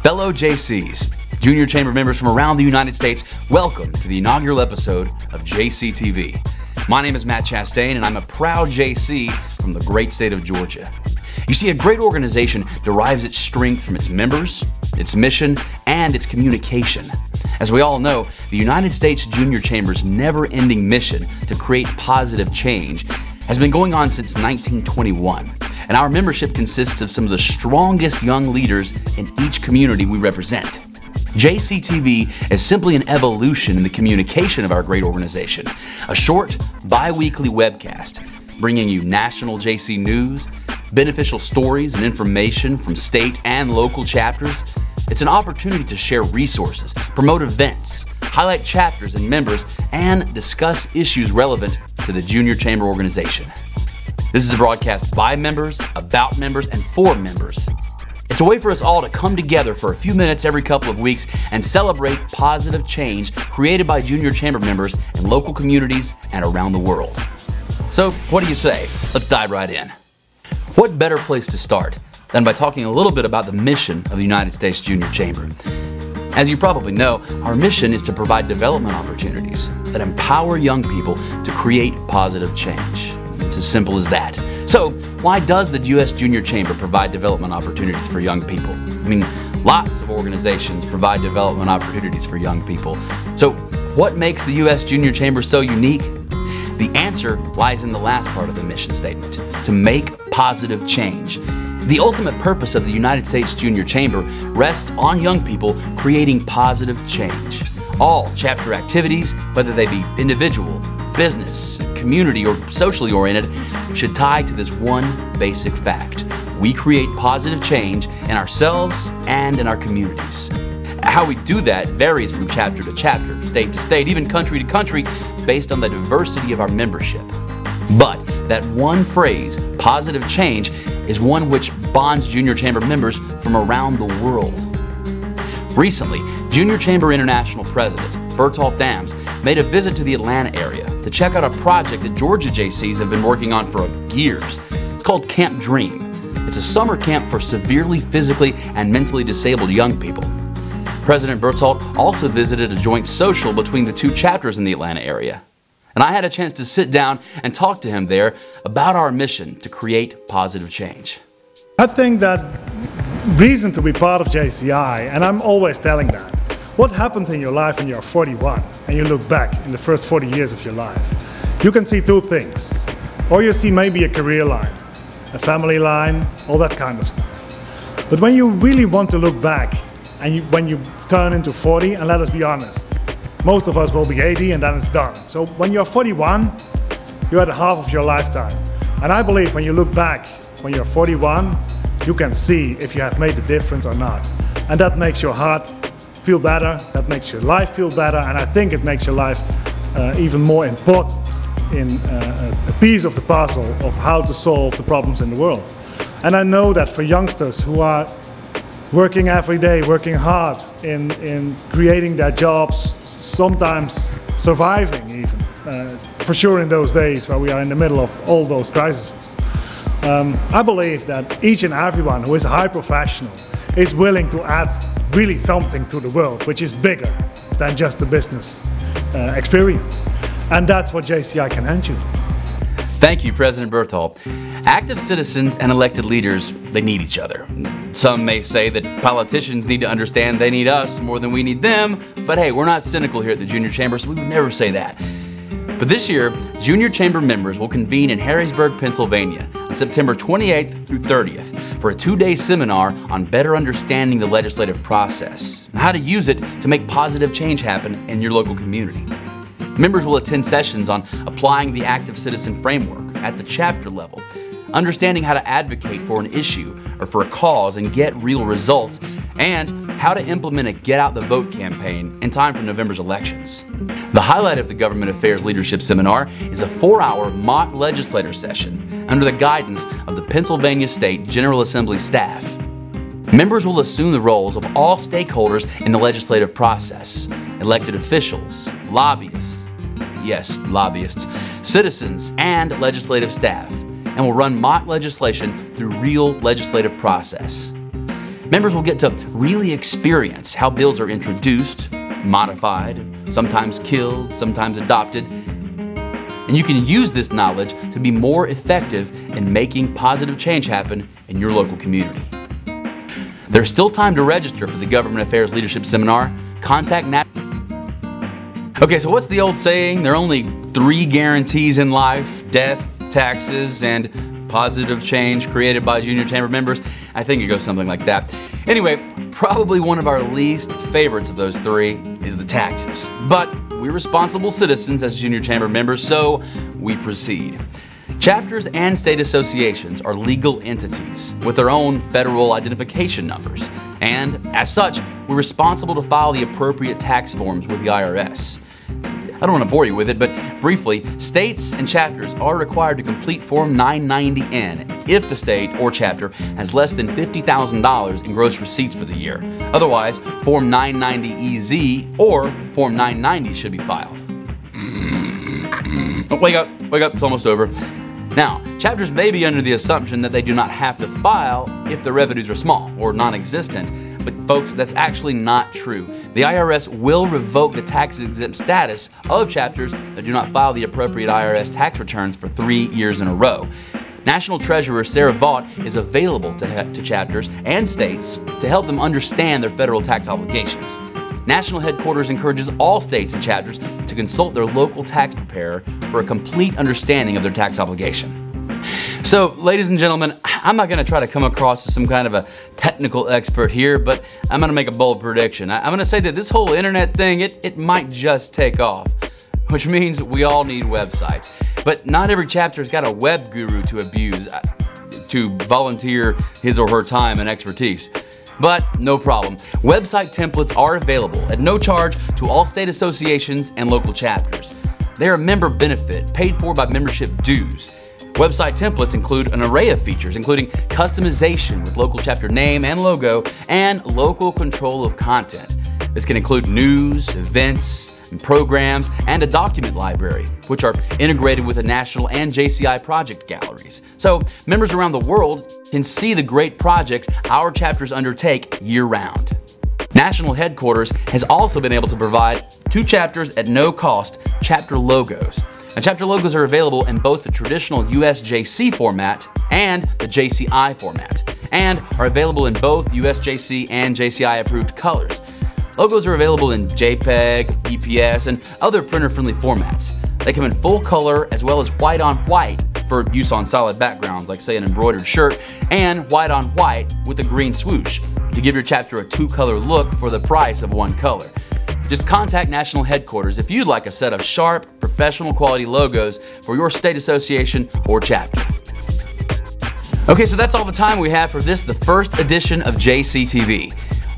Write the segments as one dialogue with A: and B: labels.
A: Fellow JCs, Junior Chamber members from around the United States, welcome to the inaugural episode of JCTV. My name is Matt Chastain and I'm a proud JC from the great state of Georgia. You see, a great organization derives its strength from its members, its mission, and its communication. As we all know, the United States Junior Chamber's never-ending mission to create positive change has been going on since 1921, and our membership consists of some of the strongest young leaders in each community we represent. JCTV is simply an evolution in the communication of our great organization, a short, bi-weekly webcast bringing you national JC news, beneficial stories and information from state and local chapters. It's an opportunity to share resources, promote events, highlight chapters and members, and discuss issues relevant to the Junior Chamber organization. This is a broadcast by members, about members, and for members. It's a way for us all to come together for a few minutes every couple of weeks and celebrate positive change created by Junior Chamber members in local communities and around the world. So, what do you say? Let's dive right in. What better place to start than by talking a little bit about the mission of the United States Junior Chamber? As you probably know, our mission is to provide development opportunities that empower young people to create positive change. It's as simple as that. So, why does the U.S. Junior Chamber provide development opportunities for young people? I mean, lots of organizations provide development opportunities for young people. So, what makes the U.S. Junior Chamber so unique? The answer lies in the last part of the mission statement: to make positive change. The ultimate purpose of the United States Junior Chamber rests on young people creating positive change. All chapter activities, whether they be individual, business, community, or socially oriented, should tie to this one basic fact: we create positive change in ourselves and in our communities. How we do that varies from chapter to chapter, state to state, even country to country, based on the diversity of our membership. But that one phrase, positive change, is one which bonds Junior Chamber members from around the world. Recently, Junior Chamber International President Berthold Dams made a visit to the Atlanta area to check out a project that Georgia JCs have been working on for years. It's called Camp Dream. It's a summer camp for severely physically and mentally disabled young people. President Berthold also visited a joint social between the two chapters in the Atlanta area. And I had a chance to sit down and talk to him there about our mission to create positive change.
B: I think that reason to be part of JCI, and I'm always telling that, what happens in your life when you're 41 and you look back in the first 40 years of your life? You can see two things. Or you see maybe a career line, a family line, all that kind of stuff. But when you really want to look back, and when you turn into 40, and let us be honest, most of us will be 80 and then it's done. So when you're 41, you're at half of your lifetime. And I believe when you look back, when you're 41, you can see if you have made a difference or not. And that makes your heart feel better, that makes your life feel better, and I think it makes your life even more important in a piece of the puzzle of how to solve the problems in the world. And I know that for youngsters who are working every day, working hard in creating their jobs, sometimes surviving even, for sure in those days where we are in the middle of all those crises. I believe that each and everyone who is a high professional is willing to add really something to the world, which is bigger than just the business experience. And that's what JCI can hand you.
A: Thank you, President Berthold. Active citizens and elected leaders, they need each other. Some may say that politicians need to understand they need us more than we need them, but hey, we're not cynical here at the Junior Chamber, so we would never say that. But this year, Junior Chamber members will convene in Harrisburg, Pennsylvania on September 28th through 30th for a 2-day seminar on better understanding the legislative process and how to use it to make positive change happen in your local community. Members will attend sessions on applying the active citizen framework at the chapter level, understanding how to advocate for an issue or for a cause and get real results, and how to implement a Get Out the Vote campaign in time for November's elections. The highlight of the Government Affairs Leadership Seminar is a 4-hour mock legislator session under the guidance of the Pennsylvania State General Assembly staff. Members will assume the roles of all stakeholders in the legislative process: elected officials, lobbyists, yes, lobbyists, citizens, and legislative staff, and will run mock legislation through real legislative process. Members will get to really experience how bills are introduced, modified, sometimes killed, sometimes adopted, and you can use this knowledge to be more effective in making positive change happen in your local community. There's still time to register for the Government Affairs Leadership Seminar. Contact Okay, so what's the old saying? There are only 3 guarantees in life: death, taxes, and positive change created by junior chamber members. I think it goes something like that. Anyway, probably one of our least favorites of those 3 is the taxes. But we're responsible citizens as junior chamber members, so we proceed. Chapters and state associations are legal entities with their own federal identification numbers. And as such, we're responsible to file the appropriate tax forms with the IRS. I don't want to bore you with it, but briefly, states and chapters are required to complete Form 990N if the state or chapter has less than $50,000 in gross receipts for the year. Otherwise, Form 990EZ or Form 990 should be filed. Oh, wake up, it's almost over. Now, chapters may be under the assumption that they do not have to file if the revenues are small or non-existent, but folks, that's actually not true. The IRS will revoke the tax-exempt status of chapters that do not file the appropriate IRS tax returns for 3 years in a row. National Treasurer Sarah Vaught is available to chapters and states to help them understand their federal tax obligations. National Headquarters encourages all states and chapters to consult their local tax preparer for a complete understanding of their tax obligation. So, ladies and gentlemen, I'm not going to try to come across as some kind of a technical expert here, but I'm going to make a bold prediction. I'm going to say that this whole internet thing, it might just take off, which means we all need websites. But not every chapter's got a web guru to abuse, to volunteer his or her time and expertise. But no problem. Website templates are available at no charge to all state associations and local chapters. They are a member benefit paid for by membership dues. Website templates include an array of features, including customization with local chapter name and logo, and local control of content. This can include news, events, and programs, and a document library, which are integrated with the national and JCI project galleries. So members around the world can see the great projects our chapters undertake year-round. National Headquarters has also been able to provide 2 chapters at no cost chapter logos. Now, chapter logos are available in both the traditional USJC format and the JCI format, and are available in both USJC and JCI approved colors. Logos are available in JPEG, EPS, and other printer-friendly formats. They come in full color as well as white on white for use on solid backgrounds like, say, an embroidered shirt, and white on white with a green swoosh to give your chapter a 2-color look for the price of 1 color. Just contact National Headquarters if you'd like a set of sharp, professional quality logos for your state association or chapter. Okay, so that's all the time we have for this, the first edition of JCTV.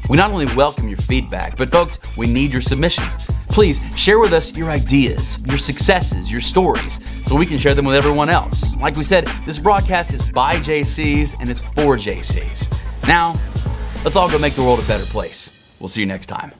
A: We not only welcome your feedback, but folks, we need your submissions. Please share with us your ideas, your successes, your stories, so we can share them with everyone else. Like we said, this broadcast is by JCs and it's for JCs. Now, let's all go make the world a better place. We'll see you next time.